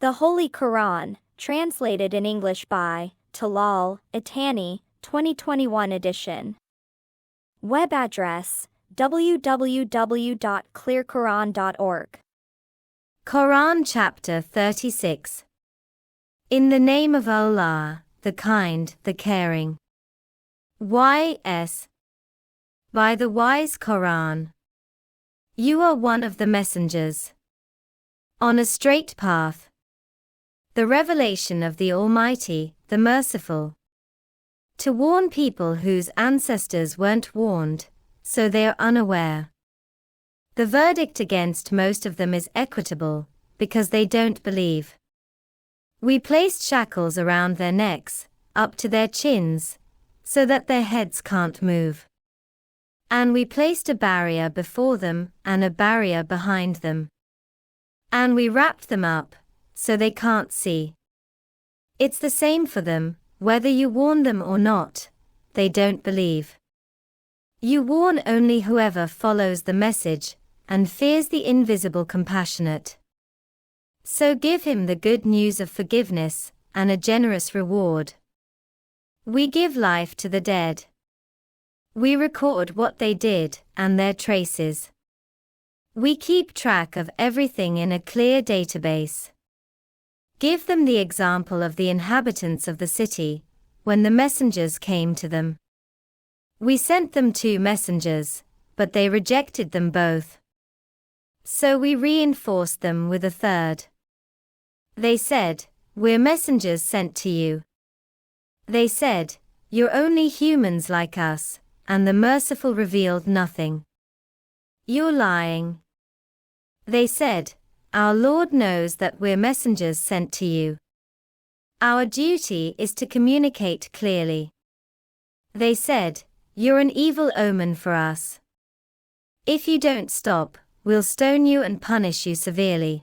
The Holy Quran, translated in English by Talal Itani, 2021 edition. Web address www.clearquran.org. Quran Chapter 36. In the name of Allah, the kind, the caring. Y.S. By the wise Quran. You are one of the messengers. On a straight path. The revelation of the Almighty, the Merciful. To warn people whose ancestors weren't warned, so they are unaware. The verdict against most of them is equitable, because they don't believe. We placed shackles around their necks, up to their chins, so that their heads can't move. And we placed a barrier before them and a barrier behind them. And we wrapped them up, so they can't see. It's the same for them, whether you warn them or not, they don't believe. You warn only whoever follows the message, and fears the invisible compassionate. So give him the good news of forgiveness, and a generous reward. We give life to the dead. We record what they did, and their traces. We keep track of everything in a clear database. Give them the example of the inhabitants of the city, when the messengers came to them. We sent them 2 messengers, but they rejected them both. So we reinforced them with a 3rd. They said, "We're messengers sent to you." They said, "You're only humans like us," and the Merciful revealed nothing. "You're lying." They said, "Our Lord knows that we're messengers sent to you. Our duty is to communicate clearly." They said, "You're an evil omen for us. If you don't stop, we'll stone you and punish you severely."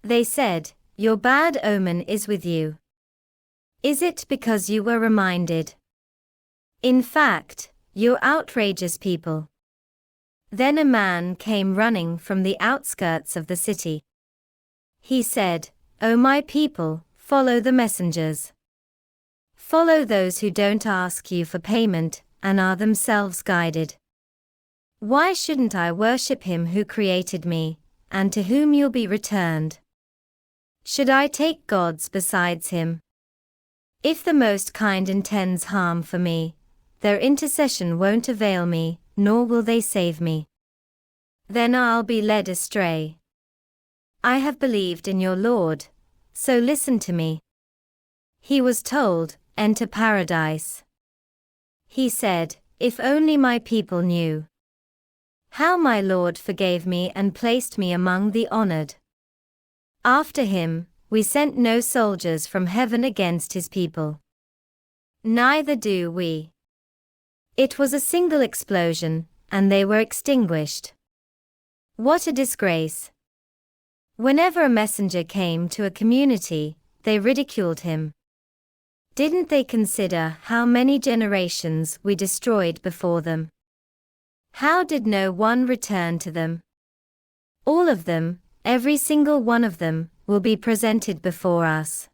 They said, "Your bad omen is with you. Is it because you were reminded? In fact, you're outrageous people." Then a man came running from the outskirts of the city. He said, "O my people, follow the messengers. Follow those who don't ask you for payment, and are themselves guided. Why shouldn't I worship him who created me, and to whom you'll be returned? Should I take gods besides him? If the Most Kind intends harm for me, their intercession won't avail me, nor will they save me. Then I'll be led astray. I have believed in your Lord, so listen to me." He was told, "Enter paradise." He said, "If only my people knew how my Lord forgave me and placed me among the honored." After him, we sent no soldiers from heaven against his people. Neither do we. It was a single explosion, and they were extinguished. What a disgrace! Whenever a messenger came to a community, they ridiculed him. Didn't they consider how many generations we destroyed before them? How did no one return to them? All of them, every single one of them, will be presented before us.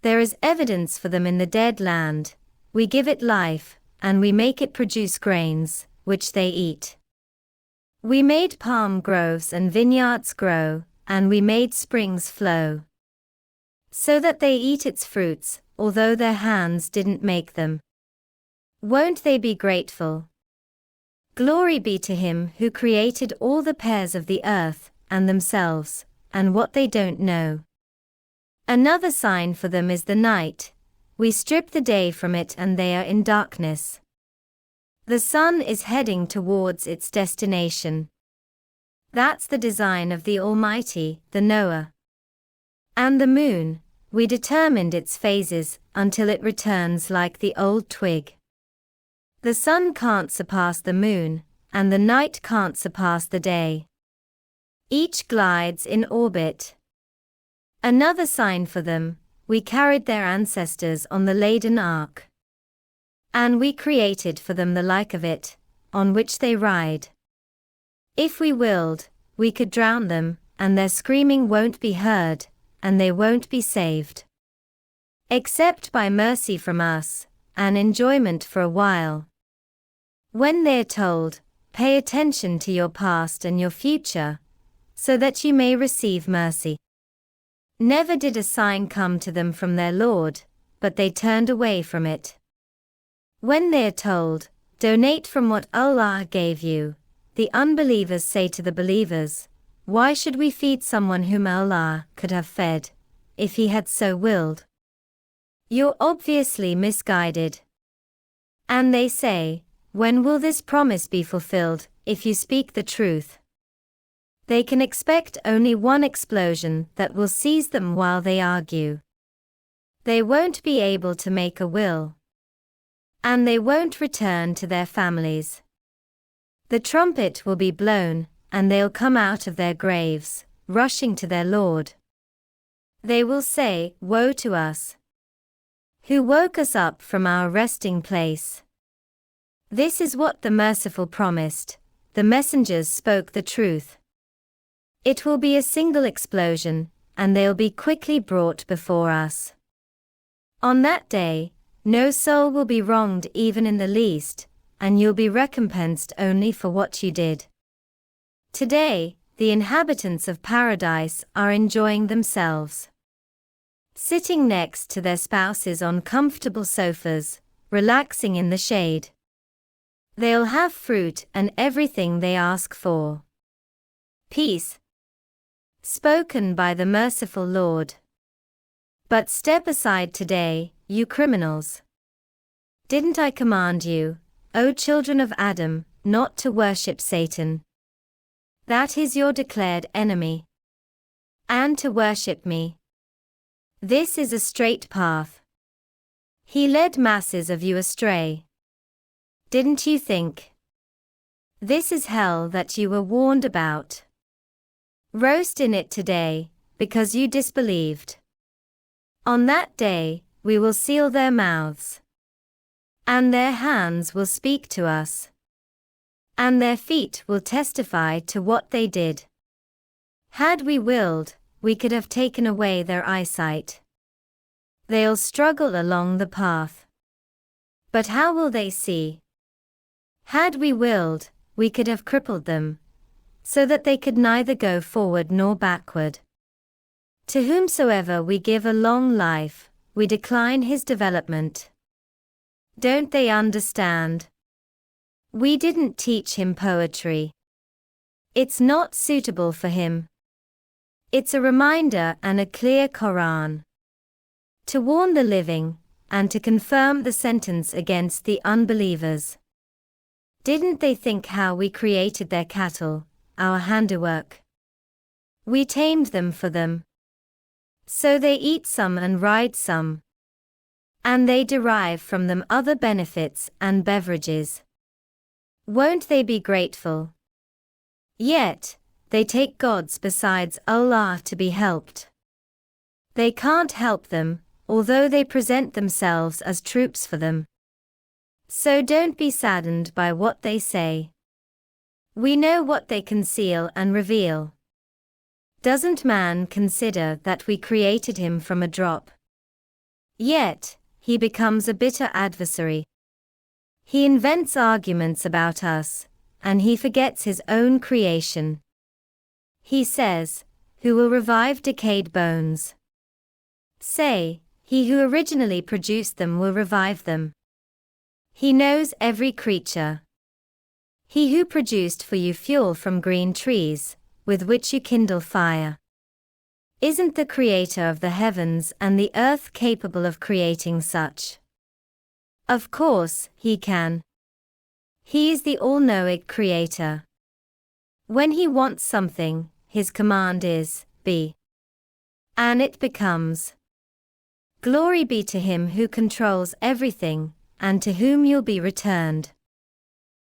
There is evidence for them in the dead land. We give it life, and we make it produce grains, which they eat. We made palm groves and vineyards grow, and we made springs flow, so that they eat its fruits, although their hands didn't make them. Won't they be grateful? Glory be to him who created all the pairs of the earth, and themselves, and what they don't know. Another sign for them is the night. We strip the day from it and they are in darkness. The sun is heading towards its destination. That's the design of the Almighty, the knower. And the moon, we determined its phases until it returns like the old twig. The sun can't surpass the moon, and the night can't surpass the day. Each glides in orbit. Another sign for them, we carried their ancestors on the laden ark. And we created for them the like of it, on which they ride. If we willed, we could drown them, and their screaming won't be heard, and they won't be saved. Except by mercy from us, and enjoyment for a while. When they're told, pay attention to your past and your future, so that you may receive mercy. Never did a sign come to them from their Lord, but they turned away from it. When they're told, donate from what Allah gave you, the unbelievers say to the believers, why should we feed someone whom Allah could have fed, if He had so willed? You're obviously misguided. And they say, when will this promise be fulfilled, if you speak the truth? They can expect only one explosion that will seize them while they argue. They won't be able to make a will. And they won't return to their families. The trumpet will be blown, and they'll come out of their graves, rushing to their Lord. They will say, woe to us! Who woke us up from our resting place? This is what the Merciful promised. The messengers spoke the truth. It will be a single explosion, and they'll be quickly brought before us. On that day, no soul will be wronged even in the least, and you'll be recompensed only for what you did. Today, the inhabitants of paradise are enjoying themselves. Sitting next to their spouses on comfortable sofas, relaxing in the shade. They'll have fruit and everything they ask for. Peace. Spoken by the merciful Lord. But step aside today, you criminals. Didn't I command you, O children of Adam, not to worship Satan? That is your declared enemy. And to worship me. This is a straight path. He led masses of you astray. Didn't you think? This is hell that you were warned about. Roast in it today, because you disbelieved. On that day, we will seal their mouths. And their hands will speak to us. And their feet will testify to what they did. Had we willed, we could have taken away their eyesight. They'll struggle along the path. But how will they see? Had we willed, we could have crippled them, so that they could neither go forward nor backward. To whomsoever we give a long life, we decline his development. Don't they understand? We didn't teach him poetry. It's not suitable for him. It's a reminder and a clear Quran. To warn the living, and to confirm the sentence against the unbelievers. Didn't they think how we created their cattle, our handiwork? We tamed them for them. So they eat some and ride some. And they derive from them other benefits and beverages. Won't they be grateful? Yet, they take gods besides Allah to be helped. They can't help them, although they present themselves as troops for them. So don't be saddened by what they say. We know what they conceal and reveal. Doesn't man consider that we created him from a drop? Yet, he becomes a bitter adversary. He invents arguments about us, and he forgets his own creation. He says, who will revive decayed bones? Say, he who originally produced them will revive them. He knows every creature. He who produced for you fuel from green trees, with which you kindle fire. Isn't the creator of the heavens and the earth capable of creating such? Of course, he can. He is the all-knowing creator. When he wants something, his command is, be. And it becomes. Glory be to him who controls everything, and to whom you'll be returned.